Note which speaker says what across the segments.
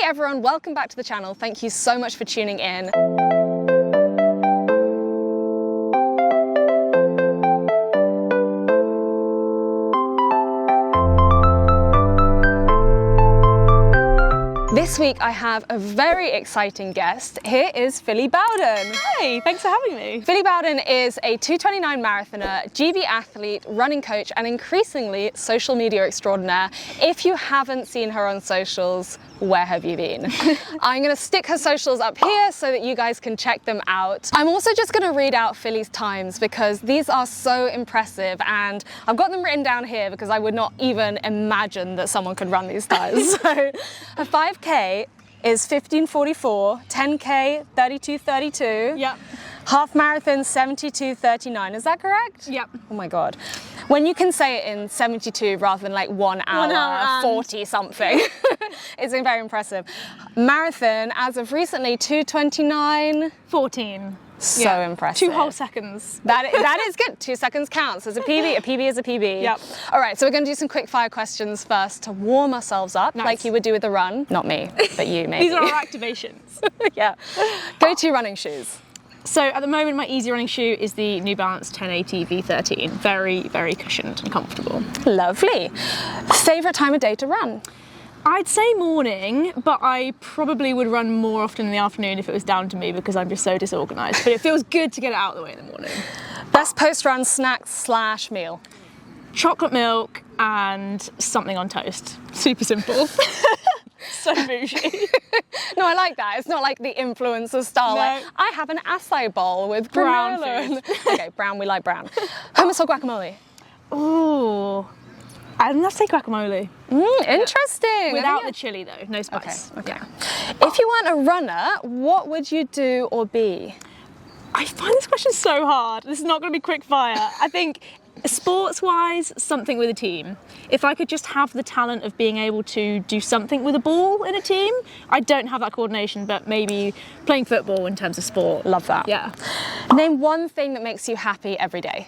Speaker 1: everyone, welcome back to the channel. Thank you so much for tuning in. This week I have a very exciting guest. Here is Phily Bowden.
Speaker 2: Hey, thanks for having me.
Speaker 1: Phily Bowden is a 2:29 marathoner, GB athlete, running coach, and increasingly social media extraordinaire. If you haven't seen her on socials, where have you been? I'm gonna stick her socials up here so that you guys can check them out. I'm also just gonna read out Phily's times because these are so impressive, and I've got them written down here because I would not even imagine that someone could run these times. So a 5K is 15:44, 10K 32:32.
Speaker 2: Yep.
Speaker 1: Half marathon 72:39. Is that correct?
Speaker 2: Yep.
Speaker 1: Oh my God. When you can say it in 72 rather than like 1 hour 40 something, it's very impressive. Marathon, as of recently, 2:29.
Speaker 2: 14.
Speaker 1: So impressive.
Speaker 2: 2 whole seconds.
Speaker 1: That is good. 2 seconds counts as a PB. A PB is a PB.
Speaker 2: Yep.
Speaker 1: All right, so we're going to do some quick fire questions first to warm ourselves up, like you would do with a run. Not me, but you maybe.
Speaker 2: These are our activations.
Speaker 1: Yeah. Go-to running shoes.
Speaker 2: So at the moment, my easy running shoe is the New Balance 1080 V13. Very, very cushioned and comfortable.
Speaker 1: Lovely. Favorite time of day to run?
Speaker 2: I'd say morning, but I probably would run more often in the afternoon if it was down to me because I'm just so disorganised. But it feels good to get it out of the way in the morning.
Speaker 1: Best post-run snack / meal?
Speaker 2: Chocolate milk and something on toast. Super simple. So bougie.
Speaker 1: No, I like that. It's not like the influencer style.
Speaker 2: No.
Speaker 1: Like, I have an acai bowl with
Speaker 2: Brown
Speaker 1: granola. Okay, brown, we like brown. Hummus or guacamole?
Speaker 2: Ooh. I'm gonna say guacamole.
Speaker 1: Interesting.
Speaker 2: Without the chili though, no spice.
Speaker 1: Okay. If you weren't a runner, what would you do or be?
Speaker 2: I find this question so hard. This is not going to be quick fire. I think sports-wise, something with a team. If I could just have the talent of being able to do something with a ball in a team, I don't have that coordination, but maybe playing football in terms of sport.
Speaker 1: Love that.
Speaker 2: Yeah.
Speaker 1: Name one thing that makes you happy every day.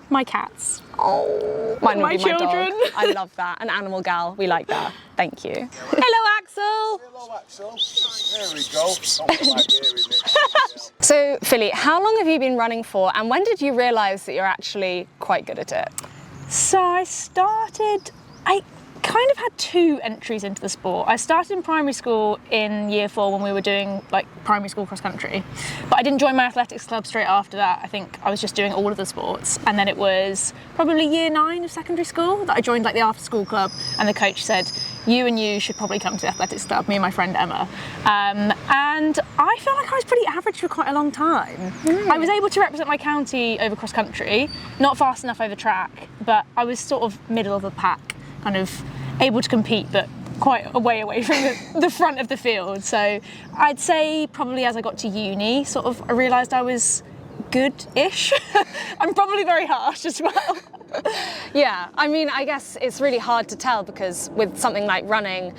Speaker 2: My cats.
Speaker 1: Oh, mine would
Speaker 2: my
Speaker 1: be
Speaker 2: children.
Speaker 1: My dog. I love that. An animal gal. We like that. Thank you. Hello, Axel.
Speaker 3: Hello, Axel. There we go. Don't put my beer in it.
Speaker 1: So, Phily, how long have you been running for, and when did you realise that you're actually quite good at it?
Speaker 2: So I kind of had 2 entries into the sport. I started in primary school in year 4 when we were doing like primary school cross country, but I didn't join my athletics club straight after that. I think I was just doing all of the sports, and then it was probably year 9 of secondary school that I joined like the after school club, and the coach said, you should probably come to the athletics club, me and my friend Emma. And I felt like I was pretty average for quite a long time. I was able to represent my county over cross country, not fast enough over track, but I was sort of middle of the pack, kind of able to compete, but quite a way away from the front of the field. So I'd say probably as I got to uni, sort of I realised I was good-ish. I'm probably very harsh as well.
Speaker 1: Yeah, I mean, I guess it's really hard to tell because with something like running,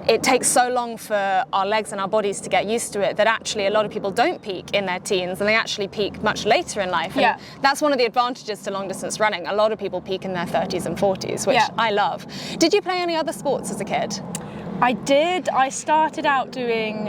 Speaker 1: it takes so long for our legs and our bodies to get used to it that actually a lot of people don't peak in their teens and they actually peak much later in life. And that's one of the advantages to long distance running. A lot of people peak in their 30s and 40s, which I love. Did you play any other sports as a kid?
Speaker 2: I did. I started out doing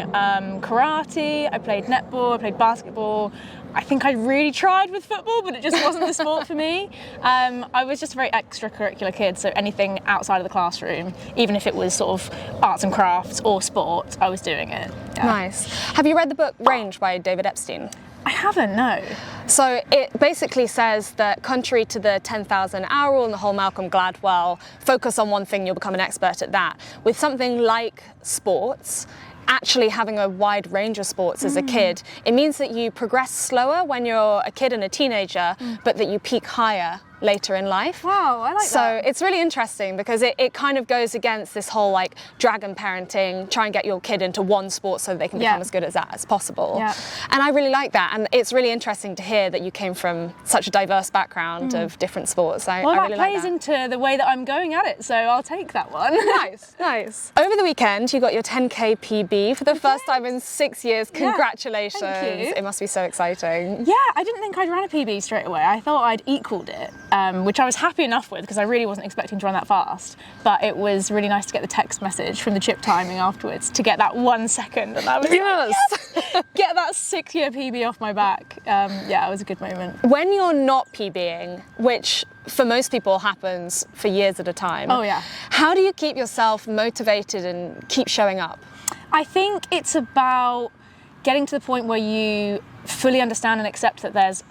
Speaker 2: karate, I played netball, I played basketball. I think I really tried with football, but it just wasn't the sport for me. I was just a very extracurricular kid, so anything outside of the classroom, even if it was sort of arts and crafts or sport, I was doing it. Yeah.
Speaker 1: Nice. Have you read the book Range by David Epstein?
Speaker 2: I haven't, no.
Speaker 1: So it basically says that contrary to the 10,000 hour rule and the whole Malcolm Gladwell, focus on one thing, you'll become an expert at that. With something like sports, actually having a wide range of sports as a kid, it means that you progress slower when you're a kid and a teenager, but that you peak higher later in life.
Speaker 2: Wow, I like that.
Speaker 1: So it's really interesting because it kind of goes against this whole like dragon parenting, try and get your kid into one sport so they can become as good at that as possible.
Speaker 2: Yeah.
Speaker 1: And I really like that, and it's really interesting to hear that you came from such a diverse background of different sports. I really
Speaker 2: that
Speaker 1: like
Speaker 2: plays
Speaker 1: that.
Speaker 2: into the way that I'm going at it, so I'll take that one.
Speaker 1: Nice, nice. Over the weekend, you got your 10K PB for the first time in 6 years. Congratulations.
Speaker 2: Thank you.
Speaker 1: It must be so exciting.
Speaker 2: Yeah, I didn't think I'd run a PB straight away. I thought I'd equalled it. which I was happy enough with because I really wasn't expecting to run that fast. But it was really nice to get the text message from the chip timing afterwards to get that 1 second, and I was
Speaker 1: Yes.
Speaker 2: like, yes! Get that 6-year PB off my back. Yeah, it was a good moment.
Speaker 1: When you're not PBing, which for most people happens for years at a time.
Speaker 2: Oh, yeah.
Speaker 1: How do you keep yourself motivated and keep showing up?
Speaker 2: I think it's about getting to the point where you fully understand and accept that there's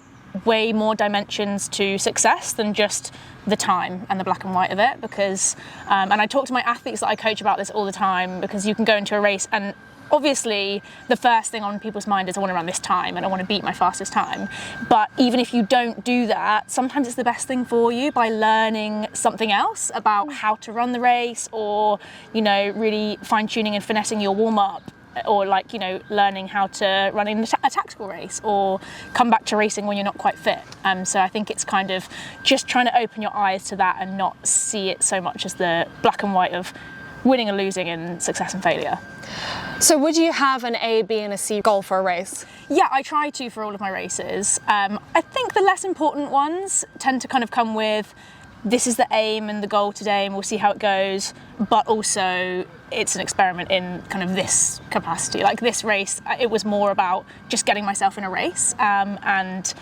Speaker 2: way more dimensions to success than just the time and the black and white of it, because and I talk to my athletes that I coach about this all the time, because you can go into a race and obviously the first thing on people's mind is I want to run this time and I want to beat my fastest time, but even if you don't do that, sometimes it's the best thing for you by learning something else about how to run the race, or really fine-tuning and finessing your warm-up, or learning how to run in a tactical race, or come back to racing when you're not quite fit. So I think it's kind of just trying to open your eyes to that and not see it so much as the black and white of winning and losing and success and failure.
Speaker 1: So would you have an A, B and a C goal for a race?
Speaker 2: Yeah, I try to for all of my races. I think the less important ones tend to kind of come with, this is the aim and the goal today and we'll see how it goes, but also it's an experiment in kind of this capacity. Like this race, it was more about just getting myself in a race and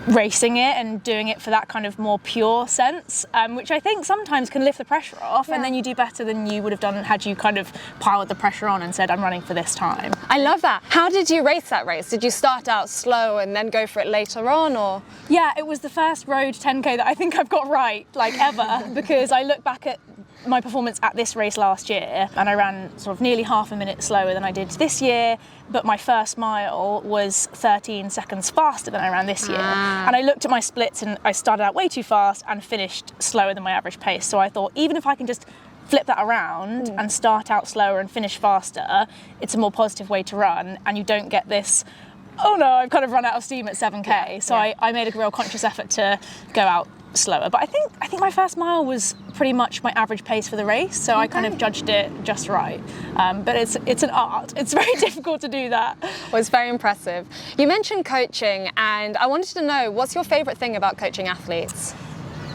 Speaker 2: racing it and doing it for that kind of more pure sense, which I think sometimes can lift the pressure off, and then you do better than you would have done had you kind of piled the pressure on and said, I'm running for this time.
Speaker 1: I love that. How did you race that race? Did you start out slow and then go for it later on, or?
Speaker 2: Yeah, it was the first road 10K that I think I've got right, ever, because I look back at my performance at this race last year and I ran sort of nearly half a minute slower than I did this year, but my first mile was 13 seconds faster than I ran this year. And I looked at my splits and I started out way too fast and finished slower than my average pace. So I thought, even if I can just flip that around and start out slower and finish faster, it's a more positive way to run, and you don't get this, oh no, I've kind of run out of steam at 7K. So I made a real conscious effort to go out slower. But I think my first mile was pretty much my average pace for the race, so I kind of judged it just right. But it's an art. It's very difficult to do that.
Speaker 1: Well, it's very impressive. You mentioned coaching, and I wanted to know, what's your favourite thing about coaching athletes?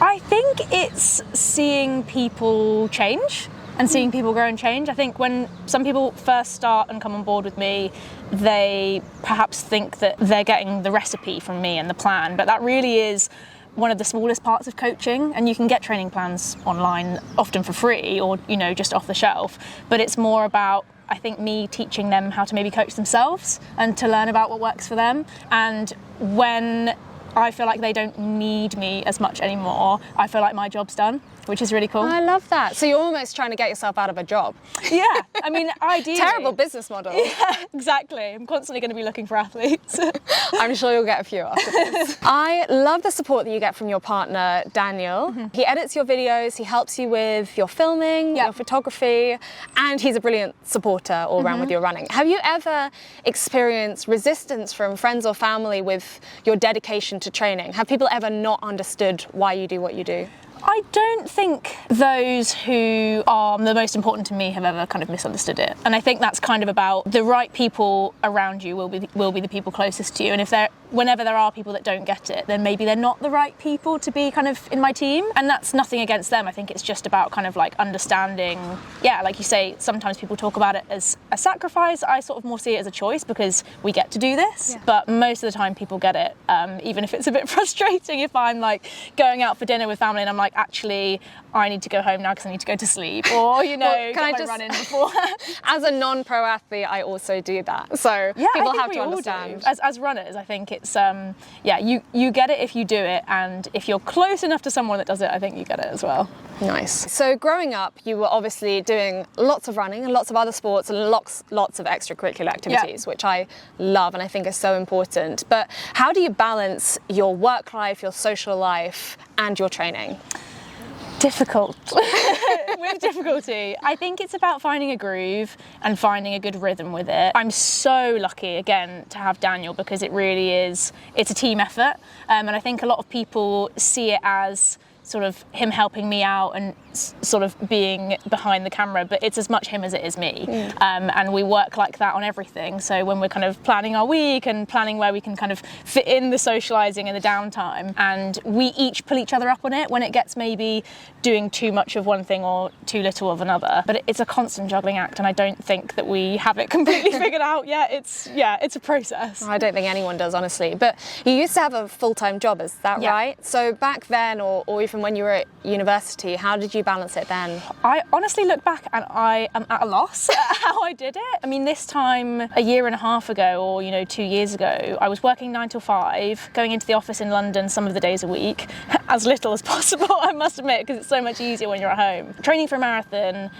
Speaker 2: I think it's seeing people change and seeing people grow and change. I think when some people first start and come on board with me, they perhaps think that they're getting the recipe from me and the plan, but that really is one of the smallest parts of coaching, and you can get training plans online often for free or just off the shelf, but it's more about, I think, me teaching them how to maybe coach themselves and to learn about what works for them. And when I feel like they don't need me as much anymore, I feel like my job's done, which is really cool.
Speaker 1: I love that. So you're almost trying to get yourself out of a job.
Speaker 2: Yeah, I mean, ideally.
Speaker 1: Terrible business model.
Speaker 2: Yeah, exactly. I'm constantly going to be looking for athletes.
Speaker 1: I'm sure you'll get a few after this. I love the support that you get from your partner, Daniel. He edits your videos, he helps you with your filming, your photography, and he's a brilliant supporter all around with your running. Have you ever experienced resistance from friends or family with your dedication to training? Have people ever not understood why you do what you do?
Speaker 2: I don't think those who are the most important to me have ever kind of misunderstood it. And I think that's kind of about the right people around you will be the people closest to you. And whenever there are people that don't get it, then maybe they're not the right people to be kind of in my team. And that's nothing against them. I think it's just about kind of understanding, like you say, sometimes people talk about it as a sacrifice. I sort of more see it as a choice because we get to do this. Yeah. But most of the time people get it, even if it's a bit frustrating if I'm going out for dinner with family and I'm actually, I need to go home now because I need to go to sleep, or can I just run in before?
Speaker 1: As a non-pro athlete, I also do that, so people have to understand.
Speaker 2: As runners, I think it's you get it if you do it, and if you're close enough to someone that does it, I think you get it as well.
Speaker 1: Nice. So growing up, you were obviously doing lots of running and lots of other sports and lots of extracurricular activities, which I love and I think is so important. But how do you balance your work life, your social life, and your training?
Speaker 2: Difficult. With difficulty. I think it's about finding a groove and finding a good rhythm with it. I'm so lucky, again, to have Daniel, because it really is, it's a team effort. And I think a lot of people see it as sort of him helping me out and sort of being behind the camera, but it's as much him as it is me. And we work like that on everything. So when we're kind of planning our week and planning where we can kind of fit in the socialising and the downtime, and we each pull each other up on it when it gets maybe doing too much of one thing or too little of another. But it's a constant juggling act, and I don't think that we have it completely figured out yet. It's a process.
Speaker 1: I don't think anyone does, honestly. But you used to have a full-time job, is that right? So back then, or even when you were at university, how did you balance it then?
Speaker 2: I honestly look back and I am at a loss at how I did it. I mean, this time a year and a half ago, or 2 years ago, I was working 9 till 5, going into the office in London some of the days a week, as little as possible, I must admit, because it's so much easier when you're at home. Training for a marathon,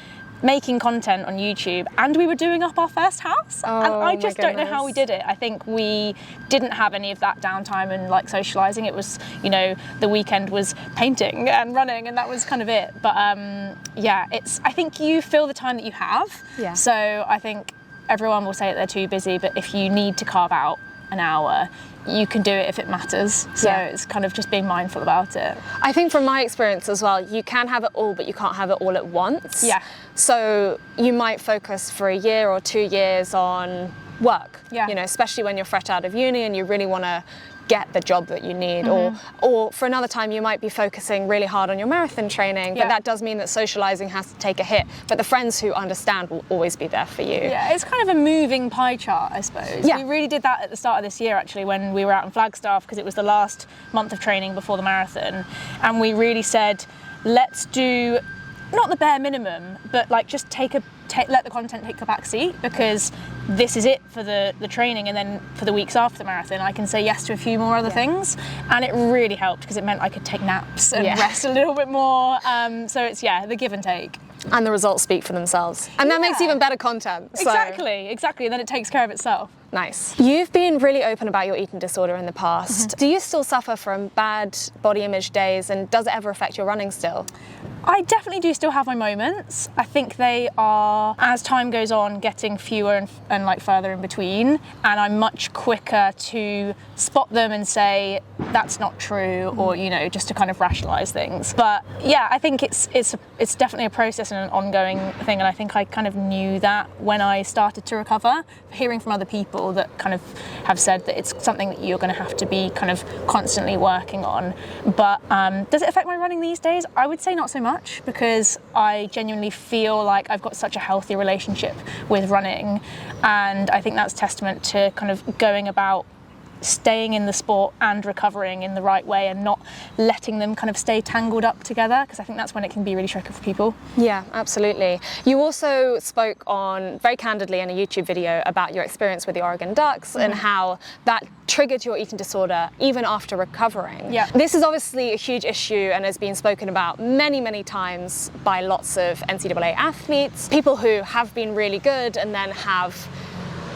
Speaker 2: making content on YouTube, and we were doing up our first house. And I just don't know how we did it. I think we didn't have any of that downtime and like socialising. It was, the weekend was painting and running, and that was kind of it. But I think you fill the time that you have.
Speaker 1: Yeah.
Speaker 2: So I think everyone will say that they're too busy, but if you need to carve out an hour, you can do it if it matters. So it's kind of just being mindful about it.
Speaker 1: I think from my experience as well, you can have it all, but you can't have it all at once.
Speaker 2: Yeah.
Speaker 1: So you might focus for a year or 2 years on work,
Speaker 2: Yeah.
Speaker 1: Especially when you're fresh out of uni and you really want to get the job that you need, or for another time you might be focusing really hard on your marathon training, but that does mean that socializing has to take a hit, but the friends who understand will always be there for you.
Speaker 2: Yeah, it's kind of a moving pie chart, I suppose.
Speaker 1: Yeah.
Speaker 2: We really did that at the start of this year, actually, when we were out in Flagstaff, because it was the last month of training before the marathon, and we really said, let's do not the bare minimum, but like just let the content take a back seat, because this is it for the training, and then for the weeks after the marathon I can say yes to a few more other things, and it really helped because it meant I could take naps and rest a little bit more. So it's the give and take.
Speaker 1: And the results speak for themselves. And that makes even better content. So.
Speaker 2: Exactly, and then it takes care of itself.
Speaker 1: Nice. You've been really open about your eating disorder in the past. Do you still suffer from bad body image days, and does it ever affect your running still?
Speaker 2: I definitely do still have my moments. I think they are, as time goes on, getting fewer and like further in between, and I'm much quicker to spot them and say that's not true, or just to kind of rationalise things. But I think it's definitely a process and an ongoing thing, and I think I kind of knew that when I started to recover, hearing from other people that kind of have said that it's something that you're going to have to be kind of constantly working on. But does it affect my running these days? I would say not so much, because I genuinely feel like I've got such a healthy relationship with running, and I think that's testament to kind of going about staying in the sport and recovering in the right way, and not letting them kind of stay tangled up together, because I think that's when it can be really tricky for people.
Speaker 1: Yeah, absolutely. You also spoke on very candidly in a YouTube video about your experience with the Oregon Ducks and how that triggered your eating disorder even after recovering.
Speaker 2: Yeah.
Speaker 1: This is obviously a huge issue and has been spoken about many, many times by lots of NCAA athletes, people who have been really good and then have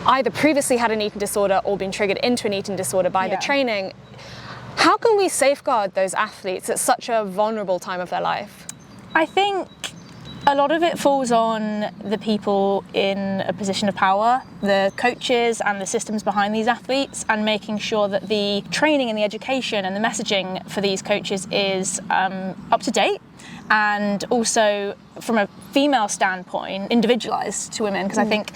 Speaker 1: either previously had an eating disorder or been triggered into an eating disorder by the training. How can we safeguard those athletes at such a vulnerable time of their life?
Speaker 2: I think a lot of it falls on the people in a position of power, the coaches and the systems behind these athletes, and making sure that the training and the education and the messaging for these coaches is up to date, and also from a female standpoint, individualised to women, because I think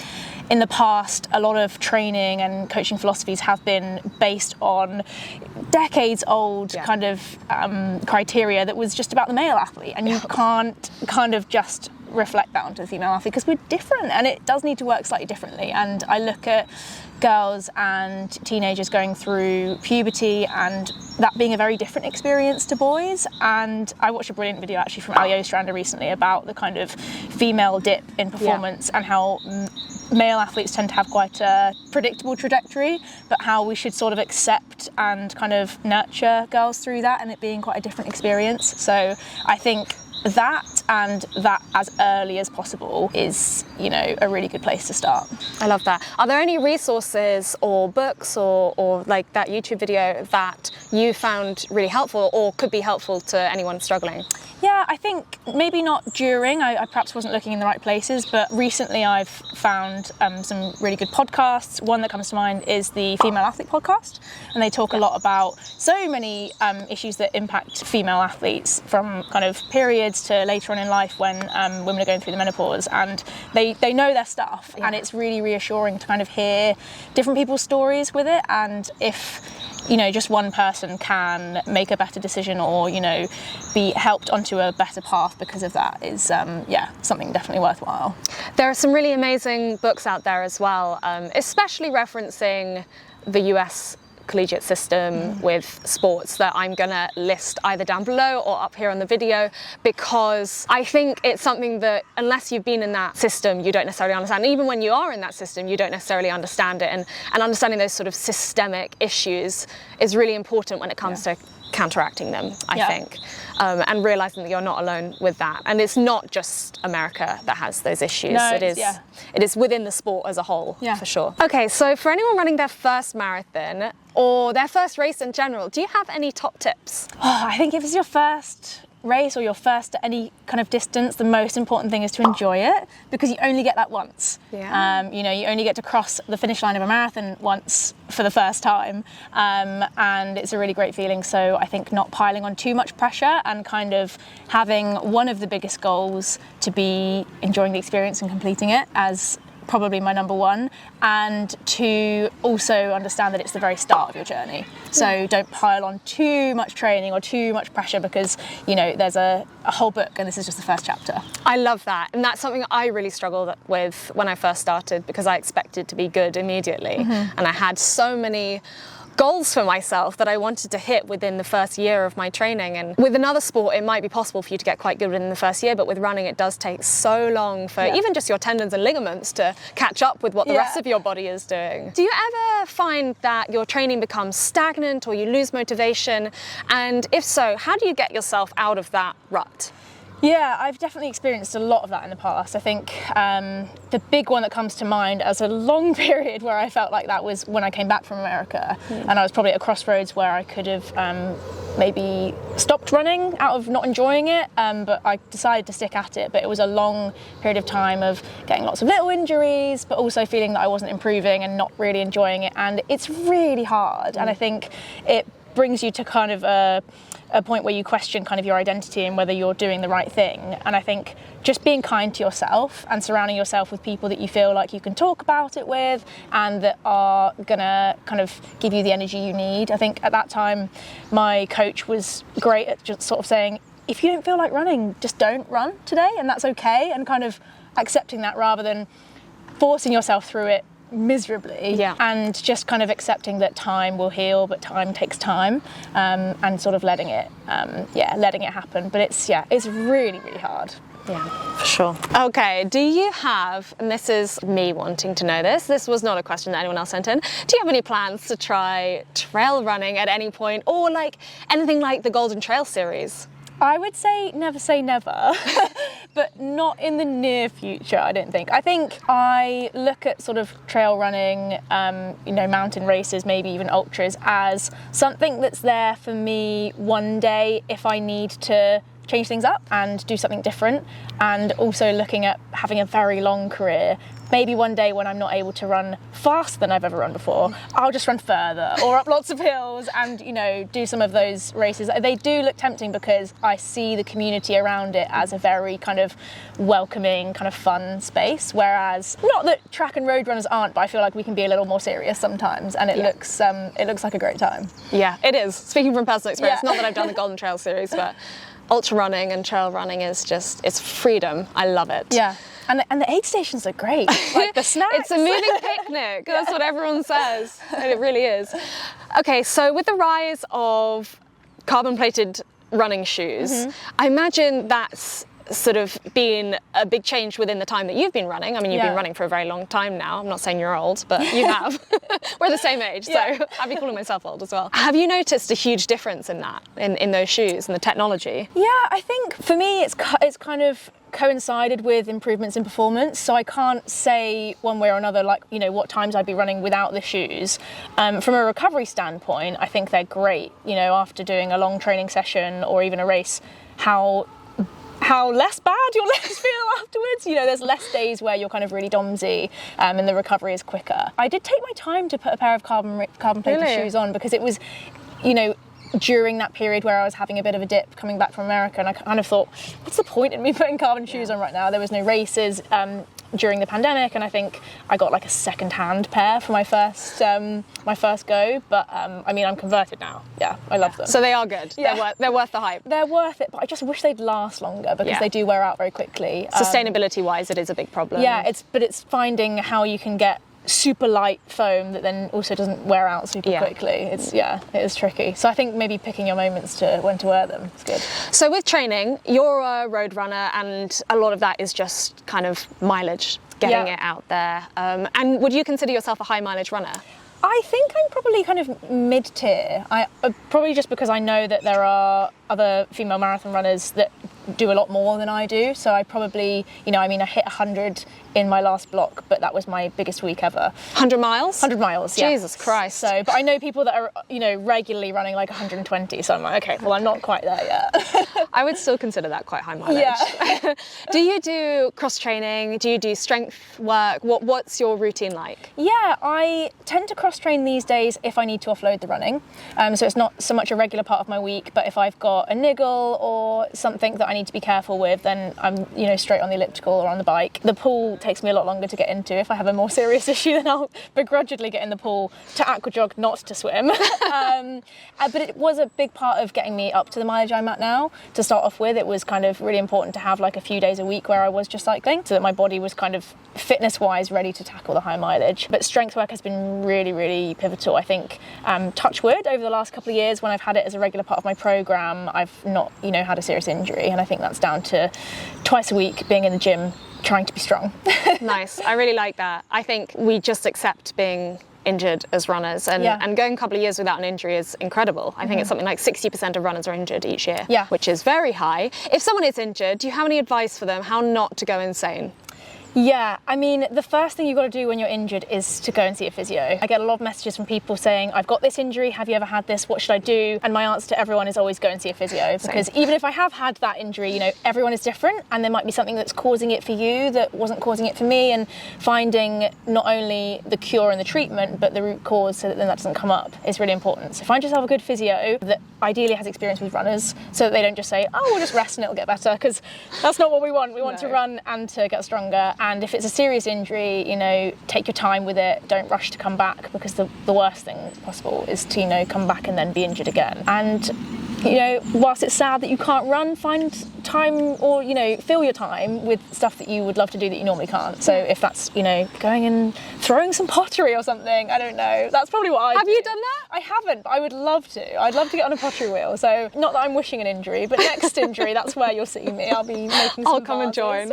Speaker 2: in the past, a lot of training and coaching philosophies have been based on decades-old kind of criteria that was just about the male athlete, and you can't kind of just reflect that onto the female athlete, because we're different and it does need to work slightly differently. And I look at girls and teenagers going through puberty and that being a very different experience to boys, and I watched a brilliant video actually from Ali Ostrander recently about the kind of female dip in performance and how male athletes tend to have quite a predictable trajectory, but how we should sort of accept and kind of nurture girls through that, and it being quite a different experience. So I think that, and that as early as possible, is, you know, a really good place to start.
Speaker 1: I love that. Are there any resources or books or like that YouTube video that you found really helpful or could be helpful to anyone struggling?
Speaker 2: Yeah, I think maybe not during. I perhaps wasn't looking in the right places, but recently I've found some really good podcasts. One that comes to mind is the Female Athlete podcast, and they talk a lot about so many issues that impact female athletes, from kind of periods to later on in life when women are going through the menopause, and they know their stuff, and it's really reassuring to kind of hear different people's stories with it. And if just one person can make a better decision, or be helped onto a better path because of that, is something definitely worthwhile.
Speaker 1: There are some really amazing books out there as well, especially referencing the US collegiate system with sports, that I'm gonna list either down below or up here on the video, because I think it's something that unless you've been in that system, you don't necessarily understand. Even when you are in that system, you don't necessarily understand it, and understanding those sort of systemic issues is really important when it comes to counteracting them, I think, and realizing that you're not alone with that. And it's not just America that has those issues.
Speaker 2: No,
Speaker 1: it is within the sport as a whole, for sure.
Speaker 2: Yeah.
Speaker 1: Okay, so for anyone running their first marathon or their first race in general, do you have any top tips?
Speaker 2: I think if it's your first race or your first at any kind of distance, the most important thing is to enjoy it, because you only get that once. You only get to cross the finish line of a marathon once for the first time, and it's a really great feeling. So I think not piling on too much pressure, and kind of having one of the biggest goals to be enjoying the experience and completing it as probably my number one, and to also understand that it's the very start of your journey. So don't pile on too much training or too much pressure, because there's a whole book and this is just the first chapter.
Speaker 1: I love that, and that's something I really struggled with when I first started, because I expected to be good immediately, and I had so many goals for myself that I wanted to hit within the first year of my training. And with another sport, it might be possible for you to get quite good within the first year, but with running, it does take so long for even just your tendons and ligaments to catch up with what the rest of your body is doing. Do you ever find that your training becomes stagnant or you lose motivation? And if so, how do you get yourself out of that rut?
Speaker 2: Yeah, I've definitely experienced a lot of that in the past. I think the big one that comes to mind as a long period where I felt like that was when I came back from America, and I was probably at a crossroads where I could have maybe stopped running out of not enjoying it, but I decided to stick at it. But it was a long period of time of getting lots of little injuries, but also feeling that I wasn't improving and not really enjoying it, and it's really hard. And I think it brings you to kind of a point where you question kind of your identity and whether you're doing the right thing. And I think just being kind to yourself and surrounding yourself with people that you feel like you can talk about it with and that are gonna kind of give you the energy you need. I think at that time my coach was great at just sort of saying, if you don't feel like running, just don't run today, and that's okay, and kind of accepting that rather than forcing yourself through it miserably, and just kind of accepting that time will heal, but time takes time, and sort of letting it happen. But it's really, really hard.
Speaker 1: Yeah, for sure. Okay, do you have, and this is me wanting to know this was not a question that anyone else sent in, do you have any plans to try trail running at any point, or like anything like the Golden Trail series?
Speaker 2: I would say never, but not in the near future, I don't think. I think I look at sort of trail running, mountain races, maybe even ultras, as something that's there for me one day if I need to change things up and do something different, and also looking at having a very long career. Maybe one day when I'm not able to run faster than I've ever run before, I'll just run further or up lots of hills and, do some of those races. They do look tempting because I see the community around it as a very kind of welcoming, kind of fun space. Whereas, not that track and road runners aren't, but I feel like we can be a little more serious sometimes, and it looks like a great time. Yeah,
Speaker 1: it is. Speaking from personal experience, not that I've done the Golden Trail series, but ultra running and trail running is just, it's freedom. I love it.
Speaker 2: Yeah. And the aid stations are great, like the snacks.
Speaker 1: It's a moving picnic, that's what everyone says, and it really is. Okay, so with the rise of carbon-plated running shoes, I imagine that's sort of been a big change within the time that you've been running. I mean, you've been running for a very long time now. I'm not saying you're old, but you have. We're the same age, so I'd be calling myself old as well. Have you noticed a huge difference in that, in those shoes and the technology?
Speaker 2: Yeah, I think for me it's kind of coincided with improvements in performance, so I can't say one way or another like what times I'd be running without the shoes. From a recovery standpoint, I think they're great. After doing a long training session or even a race, how how less bad your legs feel afterwards. You know, there's less days where you're kind of really domsy and the recovery is quicker. I did take my time to put a pair of carbon plated
Speaker 1: Really?
Speaker 2: shoes on because it was, you know, during that period where I was having a bit of a dip coming back from America, and I kind of thought, what's the point in me putting carbon shoes on right now? There was no races during the pandemic, and I think I got like a second-hand pair for my first go. But I mean, I'm converted now. Yeah, I love them.
Speaker 1: So they are good.
Speaker 2: Yeah.
Speaker 1: They're worth the hype.
Speaker 2: They're worth it, but I just wish they'd last longer because they do wear out very quickly.
Speaker 1: Sustainability-wise, it is a big problem.
Speaker 2: Yeah, it's finding how you can get super light foam that then also doesn't wear out super quickly. It is tricky. So I think maybe picking your moments to when to wear them is good.
Speaker 1: So with training, you're a road runner, and a lot of that is just kind of mileage, getting it out there. And would you consider yourself a high mileage runner?
Speaker 2: I think I'm probably kind of mid-tier. Probably just because I know that there are other female marathon runners that do a lot more than I do. So I probably, you know, I mean, I hit 100 in my last block, but that was my biggest week ever.
Speaker 1: 100 miles?
Speaker 2: 100 miles, yeah.
Speaker 1: Jesus Christ.
Speaker 2: So, but I know people that are, you know, regularly running like 120. So I'm like, okay, well, I'm not quite there yet.
Speaker 1: I would still consider that quite high mileage.
Speaker 2: Yeah.
Speaker 1: Do you do cross training? Do you do strength work? What's your routine like?
Speaker 2: Yeah, I tend to cross train these days if I need to offload the running. So it's not so much a regular part of my week, but if I've got a niggle or something that I need to be careful with, then I'm, you know, straight on the elliptical or on the bike. The pool takes me a lot longer to get into. If I have a more serious issue, then I'll begrudgingly get in the pool to aqua jog, not to swim. But it was a big part of getting me up to the mileage I'm at now. To start off with, it was kind of really important to have like a few days a week where I was just cycling, so that my body was kind of fitness-wise ready to tackle the high mileage. But strength work has been really, really pivotal. I think, touch wood, over the last couple of years when I've had it as a regular part of my programme, I've not, you know, had a serious injury, and I think that's down to twice a week being in the gym trying to be strong.
Speaker 1: Nice. I really like that. I think we just accept being injured as runners, and going a couple of years without an injury is incredible. I think it's something like 60% of runners are injured each year, which is very high. If someone is injured, do you have any advice for them how not to go insane?
Speaker 2: Yeah, I mean, the first thing you've got to do when you're injured is to go and see a physio. I get a lot of messages from people saying, I've got this injury, have you ever had this, what should I do? And my answer to everyone is always go and see a physio. Because even if I have had that injury, you know, everyone is different, and there might be something that's causing it for you that wasn't causing it for me, and finding not only the cure and the treatment, but the root cause so that then that doesn't come up is really important. So find yourself a good physio that ideally has experience with runners, so that they don't just say, oh, we'll just rest and it'll get better, because that's not what we want. We want to run and to get stronger. And if it's a serious injury, you know, take your time with it. Don't rush to come back, because the worst thing possible is to, you know, come back and then be injured again. And, you know, whilst it's sad that you can't run, find time, or, you know, fill your time with stuff that you would love to do that you normally can't. So if that's, you know, going and throwing some pottery or something, I don't know. That's probably what I do.
Speaker 1: Have you done that?
Speaker 2: I haven't, but I would love to. I'd love to get on a pottery wheel. So not that I'm wishing an injury, but next injury, that's where you'll see me. I'll be making some
Speaker 1: I'll come and join.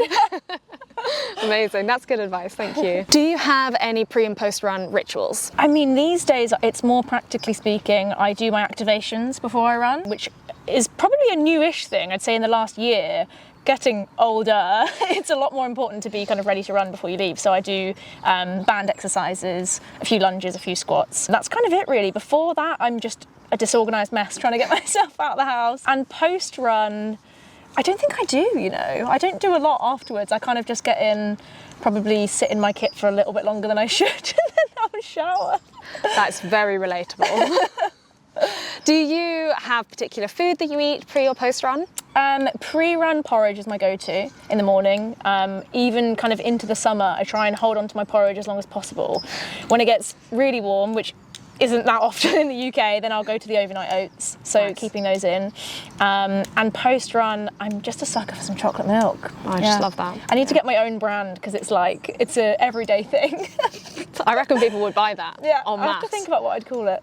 Speaker 1: Amazing, that's good advice, thank you. Do you have any pre and post run rituals?
Speaker 2: I mean, these days it's more practically speaking, I do my activations before I run, which is probably a newish thing, I'd say in the last year. Getting older, it's a lot more important to be kind of ready to run before you leave. So I do band exercises, a few lunges, a few squats. That's kind of it really. Before that, I'm just a disorganised mess trying to get myself out of the house. And post run, I don't think I do, you know. I don't do a lot afterwards. I kind of just get in, probably sit in my kit for a little bit longer than I should, and then have a shower.
Speaker 1: That's very relatable. Do you have particular food that you eat pre or post run?
Speaker 2: Pre-run porridge is my go-to in the morning. Even kind of into the summer, I try and hold on to my porridge as long as possible. When it gets really warm, which isn't that often in the UK, then I'll go to the overnight oats, so nice. Keeping those in. And post-run, I'm just a sucker for some chocolate milk.
Speaker 1: I just love that.
Speaker 2: I need to get my own brand, because it's like, it's a everyday thing.
Speaker 1: I reckon people would buy that en masse.
Speaker 2: I have to think about what I'd call it.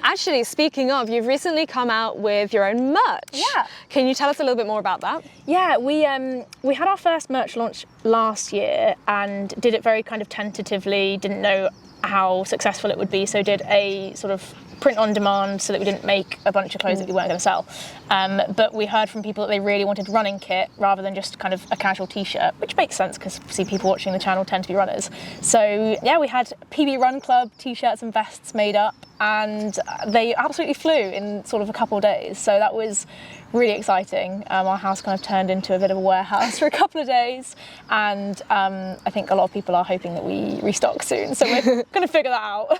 Speaker 1: Actually, speaking of, you've recently come out with your own merch.
Speaker 2: Yeah.
Speaker 1: Can you tell us a little bit more about that?
Speaker 2: Yeah, we had our first merch launch last year and did it very kind of tentatively, didn't know how successful it would be, so did a sort of print on demand so that we didn't make a bunch of clothes that we weren't going to sell. But we heard from people that they really wanted running kit rather than just kind of a casual t-shirt, which makes sense because see, people watching the channel tend to be runners. So yeah, we had PB Run Club t-shirts and vests made up, and they absolutely flew in sort of a couple of days. So that was really exciting. Our house kind of turned into a bit of a warehouse for a couple of days, and I think a lot of people are hoping that we restock soon, so we're going to figure that out.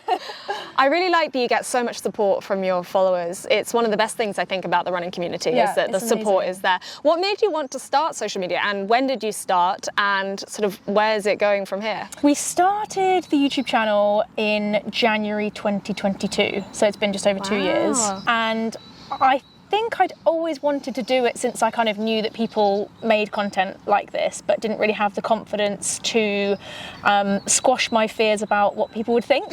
Speaker 1: I really like that you get so much support from your followers. It's one of the best things I think about the running community, is that the support is there. What made you want to start social media, and when did you start, and sort of where's it going from here?
Speaker 2: We started the YouTube channel in January 2022, so it's been just over 2 years, and I think I'd always wanted to do it since I kind of knew that people made content like this, but didn't really have the confidence to squash my fears about what people would think.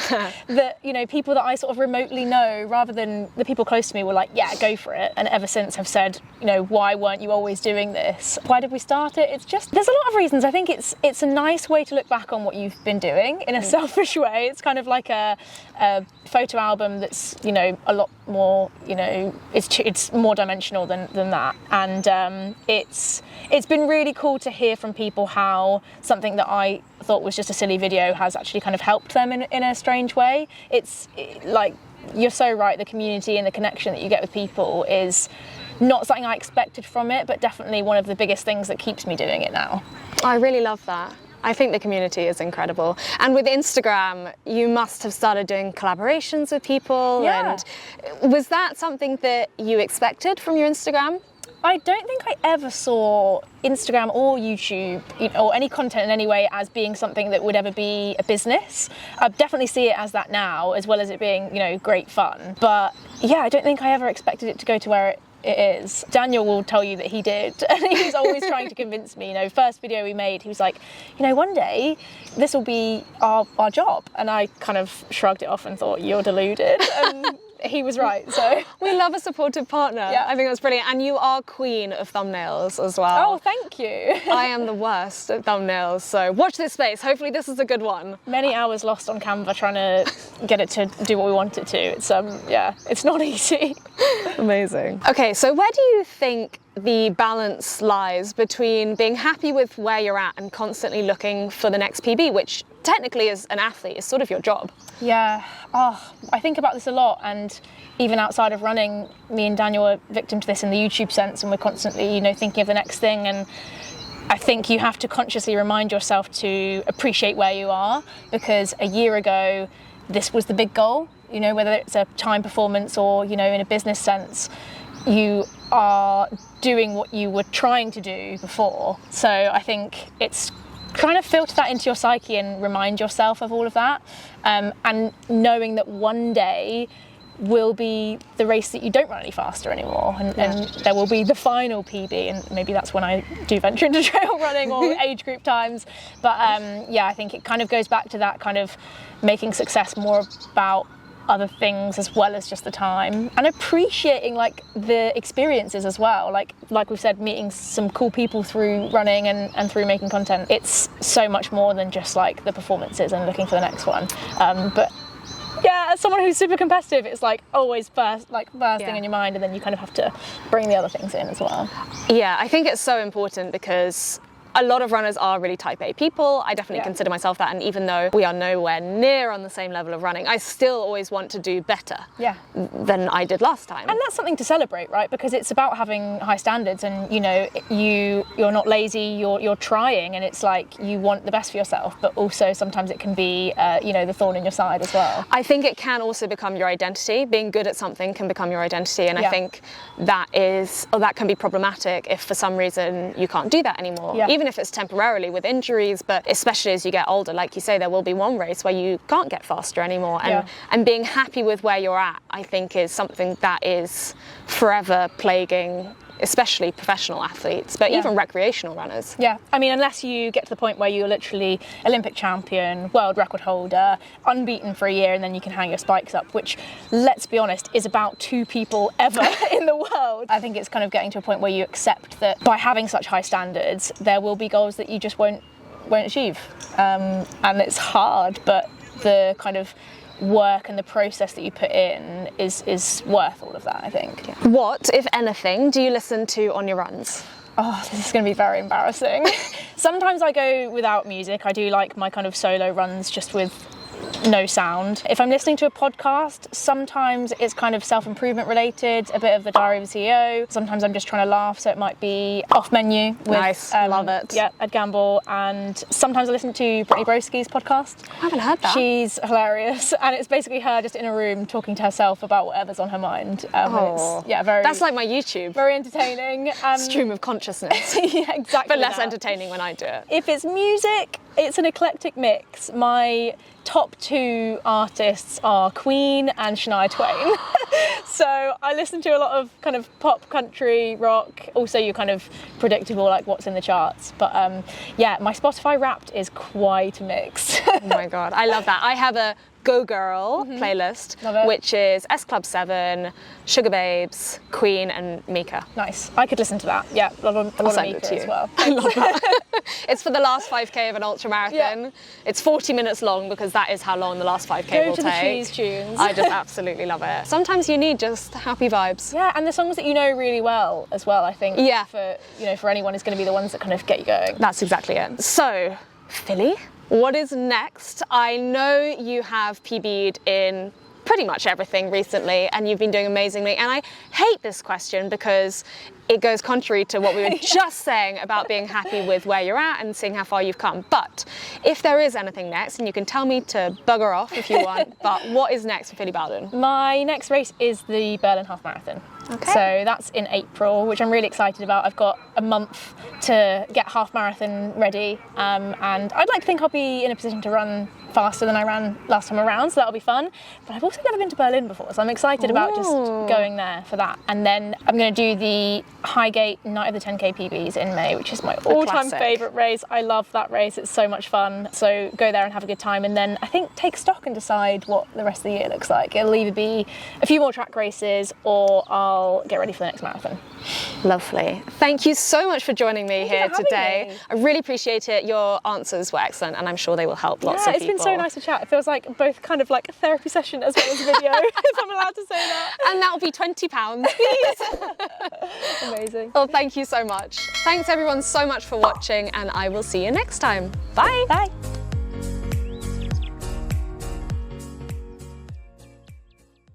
Speaker 2: That, you know, people that I sort of remotely know, rather than the people close to me, were like, yeah, go for it. And ever since have said, you know, why weren't you always doing this? Why did we start it? It's just, there's a lot of reasons. I think it's a nice way to look back on what you've been doing in a selfish way. It's kind of like a photo album that's, you know, a lot more, you know, it's more dimensional than that, and it's been really cool to hear from people how something that I thought was just a silly video has actually kind of helped them in a strange way. Like, you're so right, the community and the connection that you get with people is not something I expected from it, but definitely one of the biggest things that keeps me doing it now.
Speaker 1: I really love that. I think the community is incredible. And with Instagram, you must have started doing collaborations with people.
Speaker 2: Yeah.
Speaker 1: And was that something that you expected from your Instagram?
Speaker 2: I don't think I ever saw Instagram or YouTube, you know, or any content in any way as being something that would ever be a business. I definitely see it as that now, as well as it being, you know, great fun. But yeah, I don't think I ever expected it to go to where it is. Daniel will tell you that he did, and he's always trying to convince me. You know, first video we made, he was like, you know, one day this will be our job, and I kind of shrugged it off and thought, you're deluded. And he was right. So
Speaker 1: we love a supportive partner.
Speaker 2: Yeah.
Speaker 1: I think that's brilliant. And you are queen of thumbnails as well.
Speaker 2: Oh, thank you.
Speaker 1: I am the worst at thumbnails, so watch this space. Hopefully this is a good one.
Speaker 2: Many hours lost on Canva trying to get it to do what we want it to. It's yeah, it's not easy.
Speaker 1: Amazing. Okay, so where do you think the balance lies between being happy with where you're at and constantly looking for the next PB, which technically as an athlete is sort of your job?
Speaker 2: Yeah, I think about this a lot, and even outside of running, me and Daniel are victim to this in the YouTube sense, and we're constantly, you know, thinking of the next thing. And I think you have to consciously remind yourself to appreciate where you are, because a year ago, this was the big goal, you know, whether it's a time performance or, you know, in a business sense, you are doing what you were trying to do before. So I think it's trying to filter that into your psyche and remind yourself of all of that, and knowing that one day will be the race that you don't run any faster anymore, and there will be the final PB, and maybe that's when I do venture into trail running or age group times. But yeah, I think it kind of goes back to that kind of making success more about other things as well as just the time, and appreciating like the experiences as well, like we've said, meeting some cool people through running and through making content. It's so much more than just like the performances and looking for the next one, but yeah, as someone who's super competitive, it's like always first thing in your mind, and then you kind of have to bring the other things in as well.
Speaker 1: Yeah, I think it's so important because a lot of runners are really type A people. I definitely consider myself that, and even though we are nowhere near on the same level of running, I still always want to do better than I did last time.
Speaker 2: And that's something to celebrate, right? Because it's about having high standards, and you know, you're not lazy, you're trying, and it's like you want the best for yourself, but also sometimes it can be you know, the thorn in your side as well.
Speaker 1: I think it can also become your identity. Being good at something can become your identity, and I think that can be problematic if for some reason you can't do that anymore. Even if it's temporarily with injuries, but especially as you get older, like you say, there will be one race where you can't get faster anymore, and being happy with where you're at, I think, is something that is forever plaguing especially professional athletes, but even recreational runners.
Speaker 2: Yeah, I mean, unless you get to the point where you're literally Olympic champion, world record holder, unbeaten for a year, and then you can hang your spikes up, which, let's be honest, is about 2 people ever in the world. I think it's kind of getting to a point where you accept that by having such high standards, there will be goals that you just won't achieve. And it's hard, but the kind of work and the process that you put in is worth all of that, I think. Yeah.
Speaker 1: What, if anything, do you listen to on your runs?
Speaker 2: Oh, this is going to be very embarrassing. Sometimes I go without music. I do like my kind of solo runs just with no sound. If I'm listening to a podcast, sometimes it's kind of self-improvement related, a bit of the Diary of a CEO. Sometimes I'm just trying to laugh, so it might be Off Menu with
Speaker 1: nice, love it.
Speaker 2: Yeah, Ed Gamble. And sometimes I listen to Brittany Broski's podcast.
Speaker 1: I haven't heard that.
Speaker 2: She's hilarious, and it's basically her just in a room talking to herself about whatever's on her mind. It's, yeah, very.
Speaker 1: That's like my YouTube.
Speaker 2: Very entertaining.
Speaker 1: Stream of consciousness.
Speaker 2: Yeah, exactly.
Speaker 1: But less
Speaker 2: that.
Speaker 1: entertaining when I do it.
Speaker 2: If it's music, it's an eclectic mix. My top 2 artists are Queen and Shania Twain. So I listen to a lot of kind of pop, country, rock, also your kind of predictable, like what's in the charts. But yeah, my Spotify Wrapped is quite a mix.
Speaker 1: Oh my God, I love that. I have a Go Girl playlist, which is S Club 7, Sugar Babes, Queen and Mika.
Speaker 2: Nice. I could listen to that. Yeah, a lot of Mika as well.
Speaker 1: I love that. It's for the last 5K of an ultra marathon. Yeah. It's 40 minutes long because that is how long the last 5K will take. Go to
Speaker 2: the cheese tunes.
Speaker 1: I just absolutely love it. Sometimes you need just happy vibes.
Speaker 2: Yeah, and the songs that you know really well as well, I think. Yeah. For anyone is going to be the ones that kind of get you going.
Speaker 1: That's exactly it. So, Phily, what is next? I know you have PB'd in pretty much everything recently and you've been doing amazingly, and I hate this question because it goes contrary to what we were just saying about being happy with where you're at and seeing how far you've come. But if there is anything next, and you can tell me to bugger off if you want, but what is next for Phily Bowden?
Speaker 2: My next race is the Berlin Half Marathon. Okay. So that's in April, which I'm really excited about. I've got a month to get half marathon ready, and I'd like to think I'll be in a position to run faster than I ran last time around, so that'll be fun. But I've also never been to Berlin before, so I'm excited about just going there for that. And then I'm going to do the Highgate Night of the 10K PBs in May, which is my all-time favourite race. I love that race, it's so much fun. So go there and have a good time, and then I think take stock and decide what the rest of the year looks like. It'll either be a few more track races or I'll get ready for the next marathon.
Speaker 1: Lovely. Thank you so much for joining me here today. I really appreciate it. Your answers were excellent and I'm sure they will help lots of people.
Speaker 2: It's been so nice to chat. It feels like both kind of like a therapy session as well as a video, if I'm allowed to say that.
Speaker 1: And that'll be £20, please.
Speaker 2: Amazing.
Speaker 1: Well, thank you so much. Thanks everyone so much for watching, and I will see you next time. Bye.
Speaker 2: Bye.